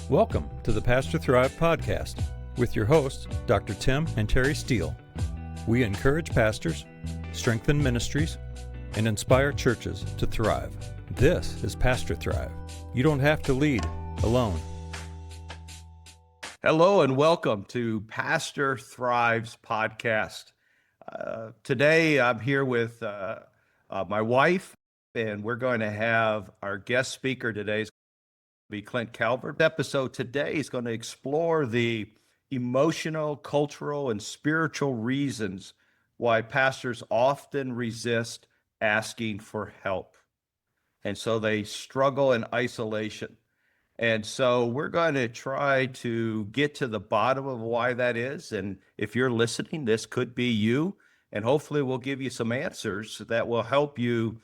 Welcome to the PastorThrive Podcast with your hosts, Dr. Tim and Terri Steele. We encourage pastors, strengthen ministries, and inspire churches to thrive. This is PastorThrive. You don't have to lead alone. Hello and welcome to PastorThrive's podcast. Today I'm here with my wife, and we're going to have our guest speaker today be Clint Calvert. The episode today is going to explore the emotional, cultural, and spiritual reasons why pastors often resist asking for help. And so they struggle in isolation. And so we're going to try to get to the bottom of why that is. And if you're listening, this could be you. And hopefully we'll give you some answers that will help you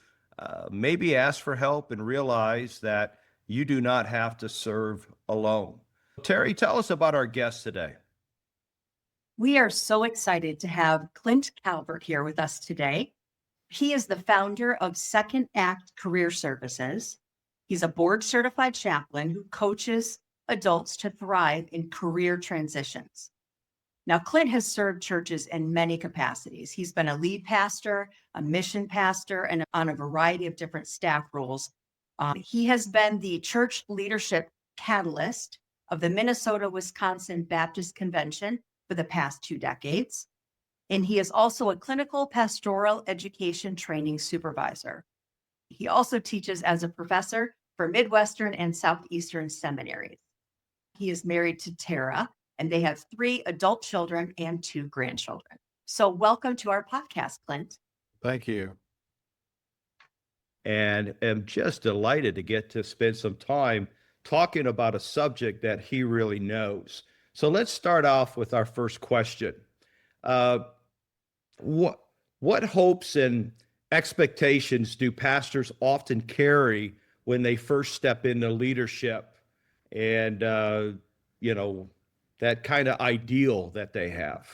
maybe ask for help and realize that you do not have to serve alone. Terri, tell us about our guest today. We are so excited to have Clint Calvert here with us today. He is the founder of Second Act Career Services. He's a board-certified chaplain who coaches adults to thrive in career transitions. Now, Clint has served churches in many capacities. He's been a lead pastor, a mission pastor, and on a variety of different staff roles. He has been the church leadership catalyst of the Minnesota-Wisconsin Baptist Convention for the past 2 decades. And he is also a clinical pastoral education training supervisor. He also teaches as a professor for Midwestern and Southeastern seminaries. He is married to Tara, and they have 3 adult children and 2 grandchildren. So welcome to our podcast, Clint. Thank you. And am just delighted to get to spend some time talking about a subject that he really knows. So let's start off with our first question. What hopes and expectations do pastors often carry when they first step into leadership and, that kind of ideal that they have?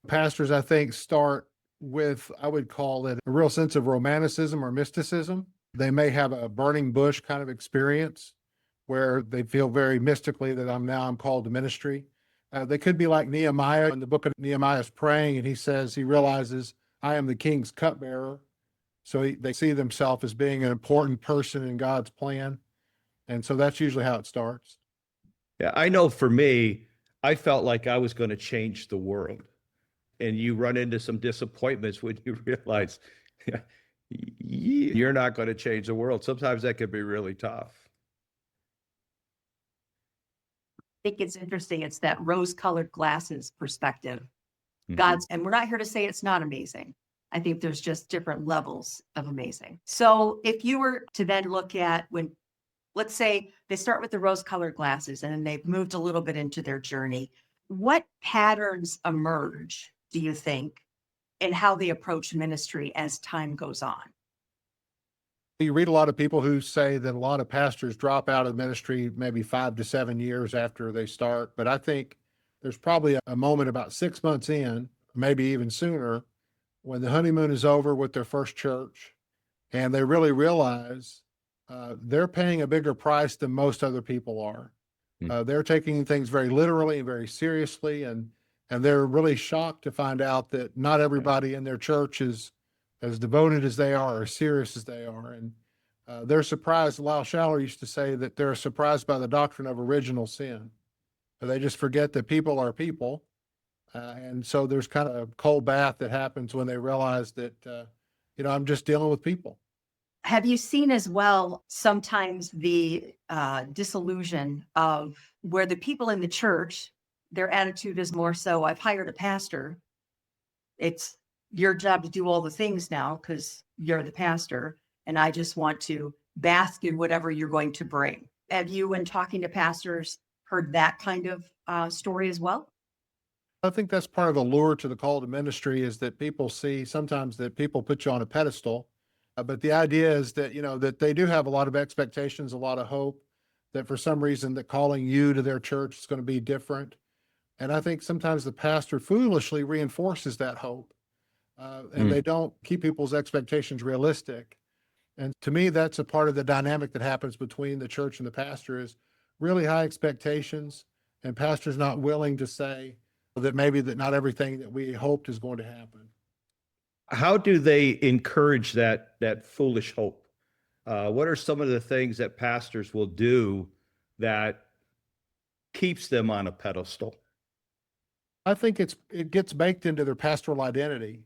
Pastors, I think, start with, I would call it a real sense of romanticism or mysticism. They may have a burning bush kind of experience where they feel very mystically that I'm called to ministry. They could be like Nehemiah. In the book of Nehemiah is praying, and he realizes, I am the king's cupbearer. So they see themselves as being an important person in God's plan. And so that's usually how it starts. Yeah, I know for me, I felt like I was going to change the world. And you run into some disappointments when you realize you're not going to change the world. Sometimes that can be really tough. I think it's interesting. It's that rose-colored glasses perspective. Mm-hmm. And we're not here to say it's not amazing. I think there's just different levels of amazing. So if you were to then look at when, let's say they start with the rose-colored glasses and then they've moved a little bit into their journey, what patterns emerge, do you think, in how they approach ministry as time goes on? You read a lot of people who say that a lot of pastors drop out of ministry maybe 5 to 7 years after they start. But I think there's probably a moment about 6 months in, maybe even sooner, when the honeymoon is over with their first church and they really realize they're paying a bigger price than most other people are. They're taking things very literally and very seriously, and they're really shocked to find out that not everybody in their church is as devoted as they are or serious as they are. And they're surprised. Lyle Schaller used to say that they're surprised by the doctrine of original sin. They just forget that people are people. And so there's kind of a cold bath that happens when they realize that, I'm just dealing with people. Have you seen as well sometimes the disillusion of where the people in the church, their attitude is more so, I've hired a pastor. It's your job to do all the things now because you're the pastor, and I just want to bask in whatever you're going to bring. Have you, when talking to pastors, heard that kind of story as well? I think that's part of the lure to the call to ministry is that people see sometimes that people put you on a pedestal. But the idea is that, that they do have a lot of expectations, a lot of hope, that for some reason that calling you to their church is going to be different. And I think sometimes the pastor foolishly reinforces that hope. And they don't keep people's expectations realistic. And to me, that's a part of the dynamic that happens between the church and the pastor is really high expectations, and pastors not willing to say that maybe that not everything that we hoped is going to happen. How do they encourage that foolish hope? What are some of the things that pastors will do that keeps them on a pedestal? I think it gets baked into their pastoral identity.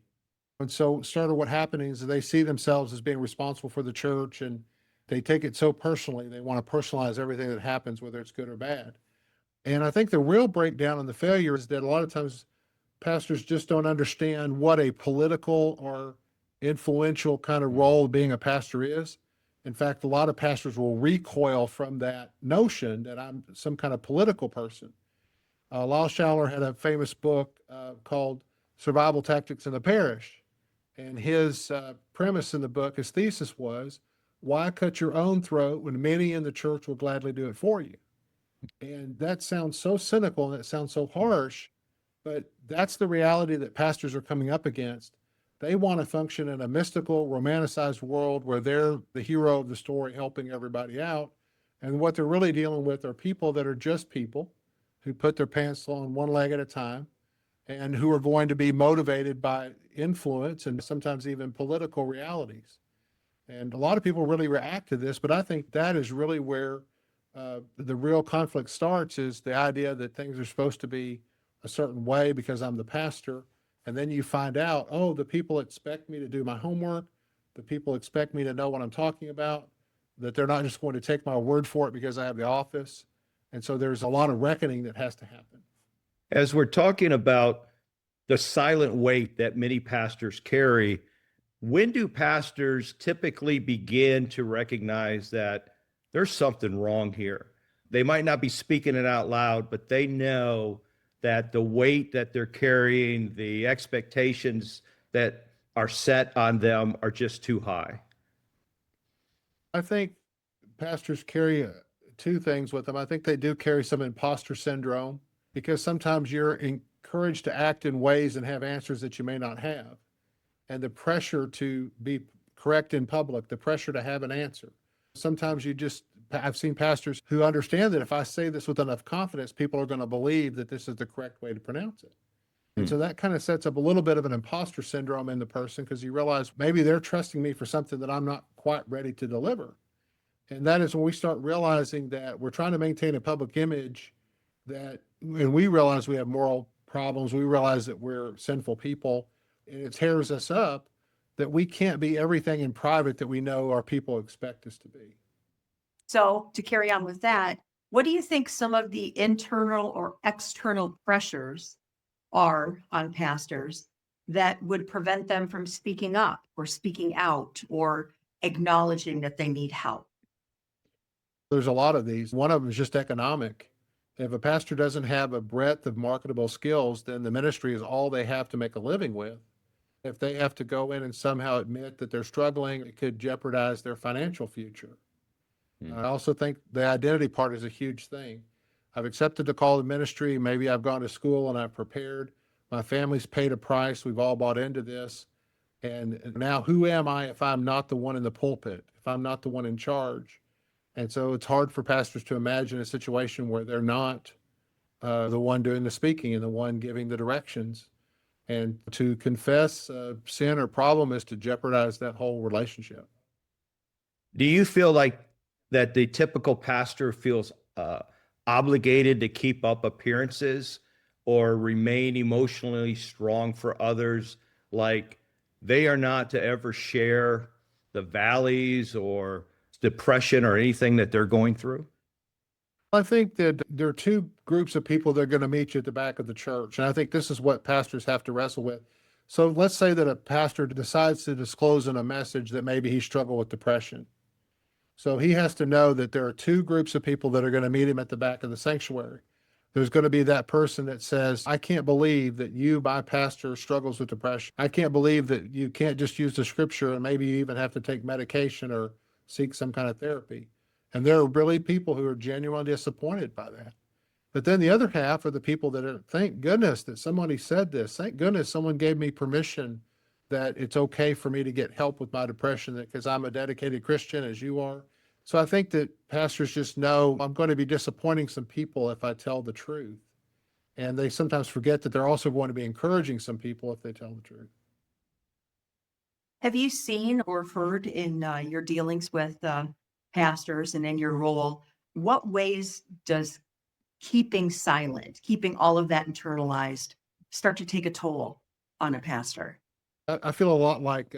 And so sort of what happens is they see themselves as being responsible for the church, and they take it so personally. They want to personalize everything that happens, whether it's good or bad. And I think the real breakdown and the failure is that a lot of times pastors just don't understand what a political or influential kind of role being a pastor is. In fact, a lot of pastors will recoil from that notion that I'm some kind of political person. Lyle Schaller had a famous book called Survival Tactics in the Parish. And his premise in the book, his thesis was, why cut your own throat when many in the church will gladly do it for you? And that sounds so cynical and it sounds so harsh, but that's the reality that pastors are coming up against. They want to function in a mystical, romanticized world where they're the hero of the story, helping everybody out. And what they're really dealing with are people that are just people who put their pants on one leg at a time and who are going to be motivated by influence and sometimes even political realities. And a lot of people really react to this, but I think that is really where the real conflict starts, is the idea that things are supposed to be a certain way because I'm the pastor. And then you find out, oh, the people expect me to do my homework. The people expect me to know what I'm talking about, that they're not just going to take my word for it because I have the office. And so there's a lot of reckoning that has to happen. As we're talking about the silent weight that many pastors carry, when do pastors typically begin to recognize that there's something wrong here? They might not be speaking it out loud, but they know that the weight that they're carrying, the expectations that are set on them are just too high. I think pastors carry two things with them. I think they do carry some imposter syndrome, because sometimes you're encouraged to act in ways and have answers that you may not have. And the pressure to be correct in public, the pressure to have an answer. Sometimes I've seen pastors who understand that if I say this with enough confidence, people are going to believe that this is the correct way to pronounce it. And so that kind of sets up a little bit of an imposter syndrome in the person, because you realize maybe they're trusting me for something that I'm not quite ready to deliver. And that is when we start realizing that we're trying to maintain a public image and we realize we have moral problems. We realize that we're sinful people, and it tears us up that we can't be everything in private that we know our people expect us to be. So to carry on with that, what do you think some of the internal or external pressures are on pastors that would prevent them from speaking up or speaking out or acknowledging that they need help? There's a lot of these. One of them is just economic. If a pastor doesn't have a breadth of marketable skills, then the ministry is all they have to make a living with. If they have to go in and somehow admit that they're struggling, it could jeopardize their financial future. I also think the identity part is a huge thing. I've accepted the call to ministry. Maybe I've gone to school and I've prepared. My family's paid a price. We've all bought into this. And now who am I if I'm not the one in the pulpit, if I'm not the one in charge? And so it's hard for pastors to imagine a situation where they're not the one doing the speaking and the one giving the directions. And to confess sin or problem is to jeopardize that whole relationship. Do you feel like that the typical pastor feels obligated to keep up appearances or remain emotionally strong for others, like they are not to ever share the valleys or depression or anything that they're going through? I think that there are two groups of people that are going to meet you at the back of the church. And I think this is what pastors have to wrestle with. So let's say that a pastor decides to disclose in a message that maybe he struggled with depression. So he has to know that there are two groups of people that are going to meet him at the back of the sanctuary. There's going to be that person that says, I can't believe that you, my pastor, struggles with depression. I can't believe that you can't just use the scripture and maybe you even have to take medication or seek some kind of therapy. And there are really people who are genuinely disappointed by that. But then the other half are the people that are, thank goodness that somebody said this. Thank goodness someone gave me permission that it's okay for me to get help with my depression, because I'm a dedicated Christian as you are. So I think that pastors just know I'm going to be disappointing some people if I tell the truth. And they sometimes forget that they're also going to be encouraging some people if they tell the truth. Have you seen or heard in your dealings with pastors and in your role, what ways does keeping silent, keeping all of that internalized, start to take a toll on a pastor? I feel a lot like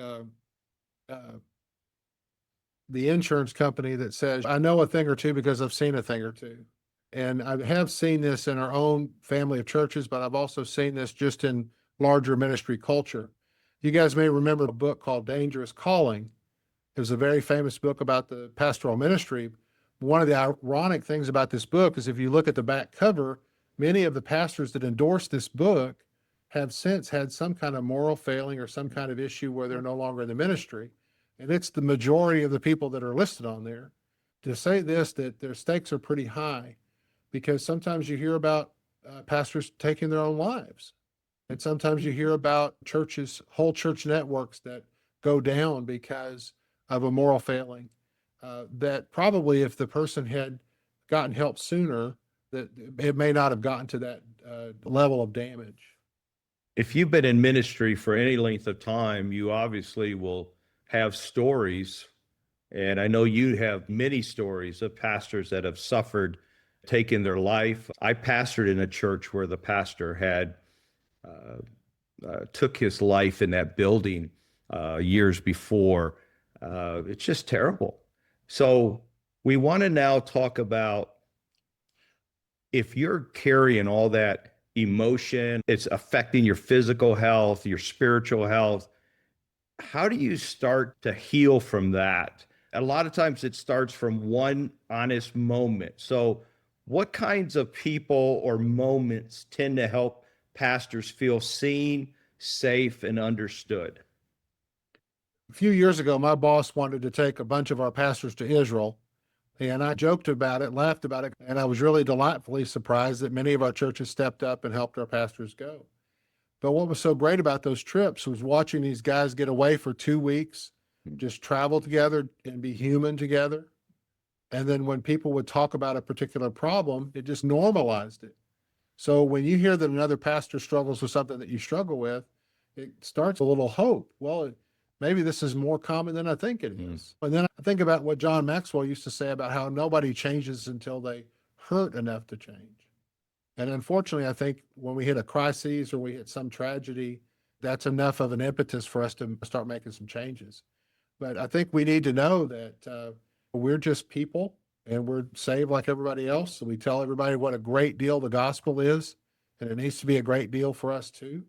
the insurance company that says, I know a thing or two because I've seen a thing or two. And I have seen this in our own family of churches, but I've also seen this just in larger ministry culture. You guys may remember a book called Dangerous Calling. It was a very famous book about the pastoral ministry. One of the ironic things about this book is if you look at the back cover, many of the pastors that endorsed this book have since had some kind of moral failing or some kind of issue where they're no longer in the ministry. And it's the majority of the people that are listed on there. To say this, that their stakes are pretty high, because sometimes you hear about pastors taking their own lives. And sometimes you hear about churches, whole church networks that go down because of a moral failing. That probably if the person had gotten help sooner, that it may not have gotten to that level of damage. If you've been in ministry for any length of time, you obviously will have stories. And I know you have many stories of pastors that have suffered taking their life. I pastored in a church where the pastor had took his life in that building years before. It's just terrible. So we want to now talk about, if you're carrying all that emotion, it's affecting your physical health, your spiritual health, how do you start to heal from that? A lot of times it starts from one honest moment. So what kinds of people or moments tend to help pastors feel seen, safe, and understood? A few years ago, my boss wanted to take a bunch of our pastors to Israel. And I joked about it, laughed about it, and I was really delightfully surprised that many of our churches stepped up and helped our pastors go. But what was so great about those trips was watching these guys get away for 2 weeks, just travel together and be human together. And then when people would talk about a particular problem, it just normalized it. So when you hear that another pastor struggles with something that you struggle with, it starts a little hope. Well, maybe this is more common than I think it is. And then I think about what John Maxwell used to say about how nobody changes until they hurt enough to change. And unfortunately, I think when we hit a crisis or we hit some tragedy, that's enough of an impetus for us to start making some changes. But I think we need to know that we're just people and we're saved like everybody else. So we tell everybody what a great deal the gospel is, and it needs to be a great deal for us too.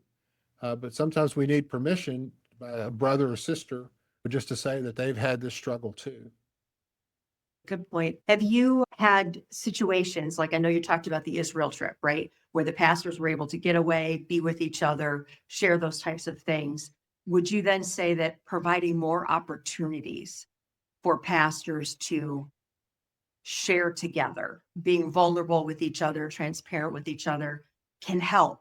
But sometimes we need permission by a brother or sister just to say that they've had this struggle too. Good point. Have you had situations, like I know you talked about the Israel trip, right? Where the pastors were able to get away, be with each other, share those types of things. Would you then say that providing more opportunities for pastors to share together, being vulnerable with each other, transparent with each other, can help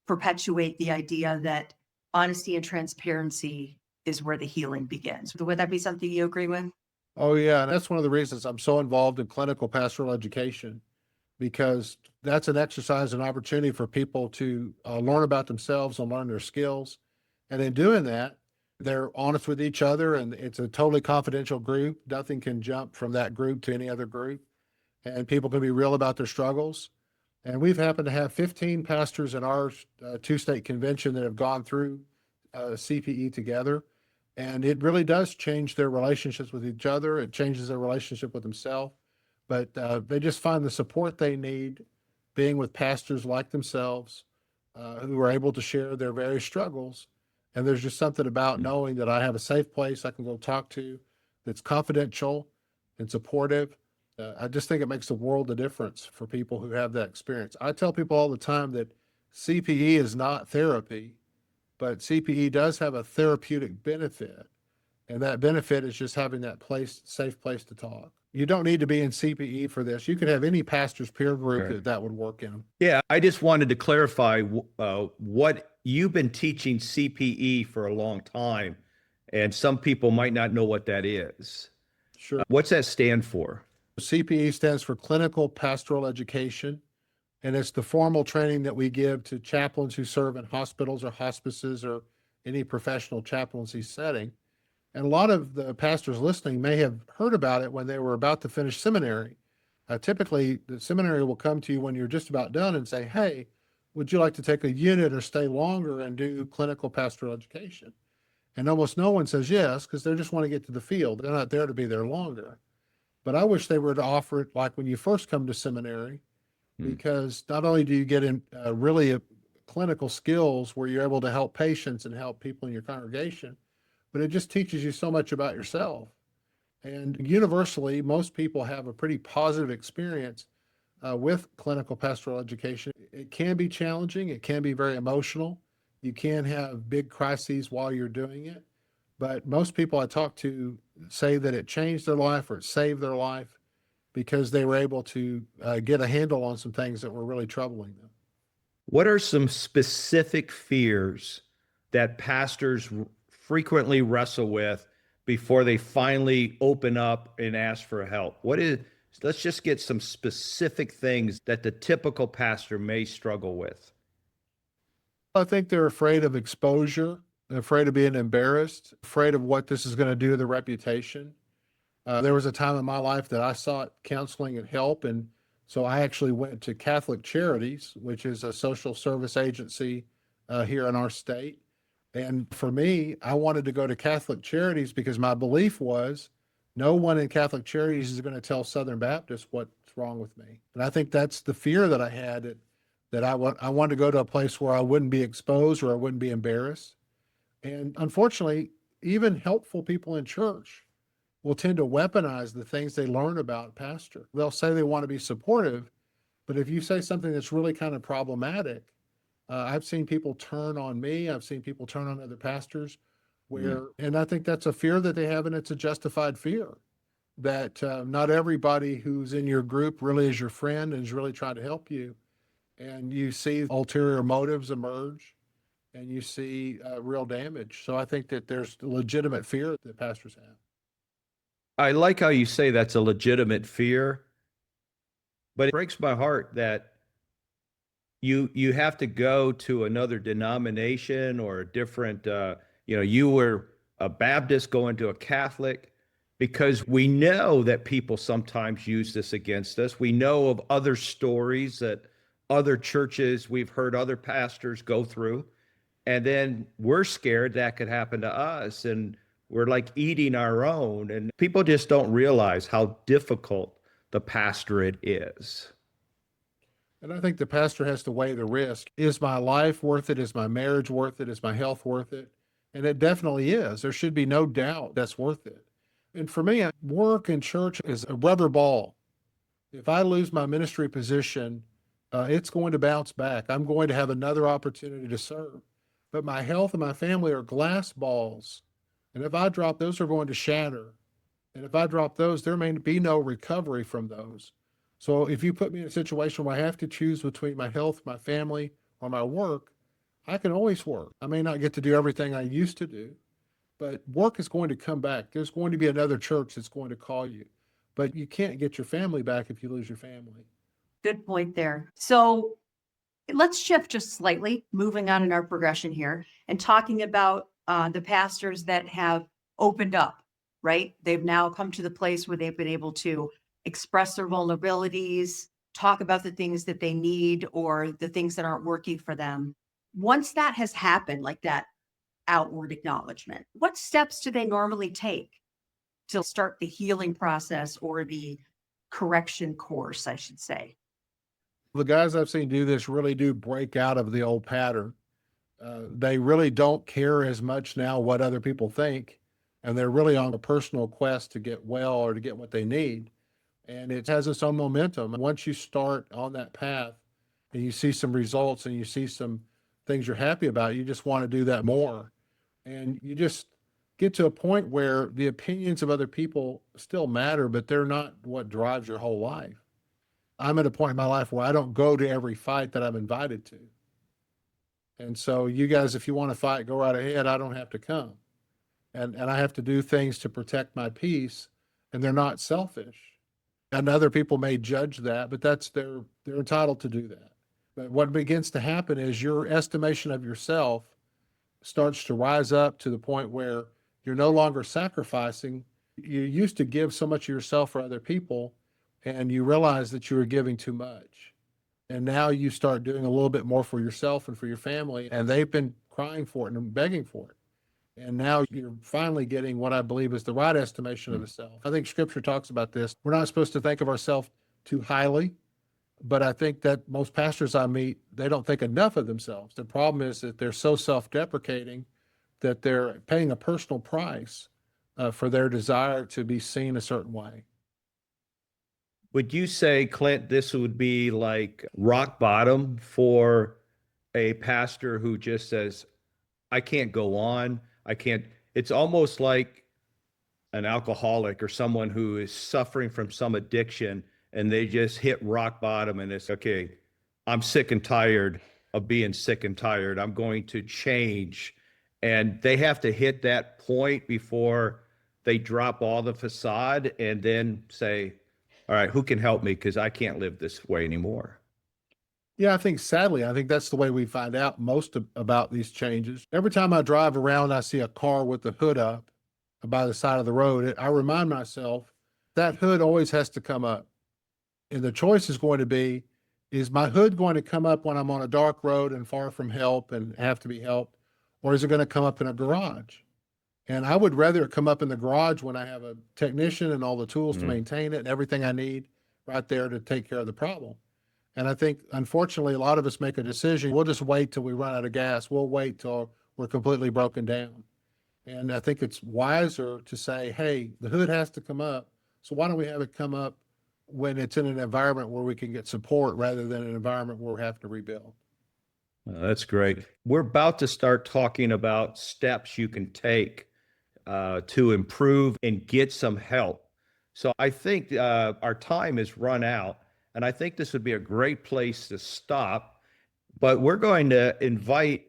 perpetuate the idea that honesty and transparency is where the healing begins? Would that be something you agree with? Oh, yeah. And that's one of the reasons I'm so involved in clinical pastoral education, because that's an exercise and opportunity for people to learn about themselves and learn their skills. And in doing that, they're honest with each other, and it's a totally confidential group. Nothing can jump from that group to any other group. And people can be real about their struggles. And we've happened to have 15 pastors in our two-state convention that have gone through CPE together. And it really does change their relationships with each other. It changes their relationship with themselves. But they just find the support they need being with pastors like themselves who are able to share their various struggles. And there's just something about knowing that I have a safe place I can go talk to that's confidential and supportive. I just think it makes a world of difference for people who have that experience. I tell people all the time that CPE is not therapy, but CPE does have a therapeutic benefit. And that benefit is just having that safe place to talk. You don't need to be in CPE for this. You could have any pastor's peer group that would work in. Yeah, I just wanted to clarify what you've been teaching CPE for a long time, and some people might not know what that is. Sure. What's that stand for? CPE stands for Clinical Pastoral Education, and it's the formal training that we give to chaplains who serve in hospitals or hospices or any professional chaplaincy setting. And a lot of the pastors listening may have heard about it when they were about to finish seminary. Typically, the seminary will come to you when you're just about done and say, hey, would you like to take a unit or stay longer and do clinical pastoral education? And almost no one says yes, because they just want to get to the field. They're not there to be there longer. But I wish they were to offer it like when you first come to seminary, because not only do you get in really clinical skills where you're able to help patients and help people in your congregation, but it just teaches you so much about yourself. And universally, most people have a pretty positive experience with clinical pastoral education. It can be challenging. It can be very emotional. You can have big crises while you're doing it. But most people I talk to say that it changed their life or it saved their life because they were able to get a handle on some things that were really troubling them. What are some specific fears that pastors frequently wrestle with before they finally open up and ask for help? Let's just get some specific things that the typical pastor may struggle with. I think they're afraid of exposure, afraid of being embarrassed, afraid of what this is going to do to the reputation. There was a time in my life that I sought counseling and help, and so I actually went to Catholic Charities, which is a social service agency here in our state. And for me, I wanted to go to Catholic Charities because my belief was no one in Catholic Charities is going to tell Southern Baptists what's wrong with me. And I think that's the fear that I had, that I wanted to go to a place where I wouldn't be exposed or I wouldn't be embarrassed. And unfortunately, even helpful people in church will tend to weaponize the things they learn about pastor. They'll say they want to be supportive, but if you say something that's really kind of problematic, I've seen people turn on me. I've seen people turn on other pastors and I think that's a fear that they have, and it's a justified fear that not everybody who's in your group really is your friend and is really trying to help you. And you see ulterior motives emerge and you see real damage. So I think that there's legitimate fear that pastors have. I like how you say that's a legitimate fear, but it breaks my heart that you have to go to another denomination or a different, you were a Baptist going to a Catholic, because we know that people sometimes use this against us. We know of other stories that other churches, we've heard other pastors go through, and then we're scared that could happen to us, and we're like eating our own, and people just don't realize how difficult the pastorate is. And I think the pastor has to weigh the risk. Is my life worth it? Is my marriage worth it? Is my health worth it? And it definitely is. There should be no doubt that's worth it. And for me, work and church is a rubber ball. If I lose my ministry position, it's going to bounce back. I'm going to have another opportunity to serve. But my health and my family are glass balls. And if I drop, those are going to shatter. And if I drop those, there may be no recovery from those. So if you put me in a situation where I have to choose between my health, my family, or my work, I can always work. I may not get to do everything I used to do, but work is going to come back. There's going to be another church that's going to call you, but you can't get your family back if you lose your family. Good point there. So let's shift just slightly, moving on in our progression here and talking about the pastors that have opened up, right? They've now come to the place where they've been able to express their vulnerabilities, talk about the things that they need or the things that aren't working for them. Once that has happened, like that outward acknowledgement, what steps do they normally take to start the healing process or the correction course, I should say? The guys I've seen do this really do break out of the old pattern. They really don't care as much now what other people think, and they're really on a personal quest to get well or to get what they need. And it has its own momentum. Once you start on that path and you see some results and you see some things you're happy about, you just want to do that more. And you just get to a point where the opinions of other people still matter, but they're not what drives your whole life. I'm at a point in my life where I don't go to every fight that I'm invited to. And so you guys, if you want to fight, go right ahead. I don't have to come. And I have to do things to protect my peace. and they're not selfish. And other people may judge that, but they're entitled to do that. But what begins to happen is your estimation of yourself starts to rise up to the point where you're no longer sacrificing. You used to give so much of yourself for other people, and you realize that you were giving too much. And now you start doing a little bit more for yourself and for your family, and they've been crying for it and begging for it. And now you're finally getting what I believe is the right estimation of the self. I think Scripture talks about this. We're not supposed to think of ourselves too highly, but I think that most pastors I meet, they don't think enough of themselves. The problem is that they're so self-deprecating that they're paying a personal price for their desire to be seen a certain way. Would you say, Clint, this would be like rock bottom for a pastor who just says, I can't go on. I can't. It's almost like an alcoholic or someone who is suffering from some addiction and they just hit rock bottom and it's okay, I'm sick and tired of being sick and tired. I'm going to change. And they have to hit that point before they drop all the facade and then say, all right, who can help me? Because I can't live this way anymore. Yeah, sadly, I think that's the way we find out most about these changes. Every time I drive around, I see a car with the hood up by the side of the road. I remind myself that hood always has to come up. And the choice is going to be, is my hood going to come up when I'm on a dark road and far from help and have to be helped? Or is it going to come up in a garage? And I would rather it come up in the garage when I have a technician and all the tools to maintain it and everything I need right there to take care of the problem. And I think, unfortunately, a lot of us make a decision. We'll just wait till we run out of gas. We'll wait till we're completely broken down. And I think it's wiser to say, hey, the hood has to come up. So why don't we have it come up when it's in an environment where we can get support rather than an environment where we're having to rebuild? That's great. We're about to start talking about steps you can take to improve and get some help. So I think our time is run out. And I think this would be a great place to stop. But we're going to invite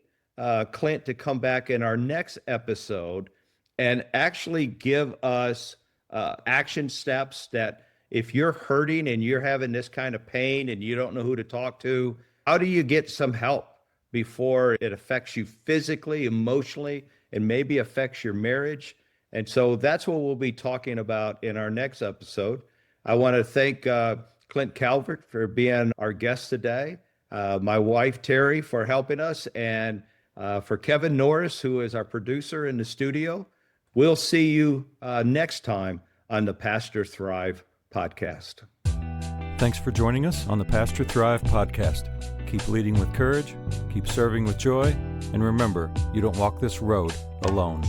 Clint to come back in our next episode and actually give us action steps that if you're hurting and you're having this kind of pain and you don't know who to talk to, how do you get some help before it affects you physically, emotionally, and maybe affects your marriage? And so that's what we'll be talking about in our next episode. I want to thank Clint Calvert for being our guest today, my wife Terri for helping us, and for Kevin Norris, who is our producer in the studio. We'll see you next time on the Pastor Thrive Podcast. Thanks for joining us on the Pastor Thrive Podcast. Keep leading with courage, keep serving with joy, and remember, you don't walk this road alone.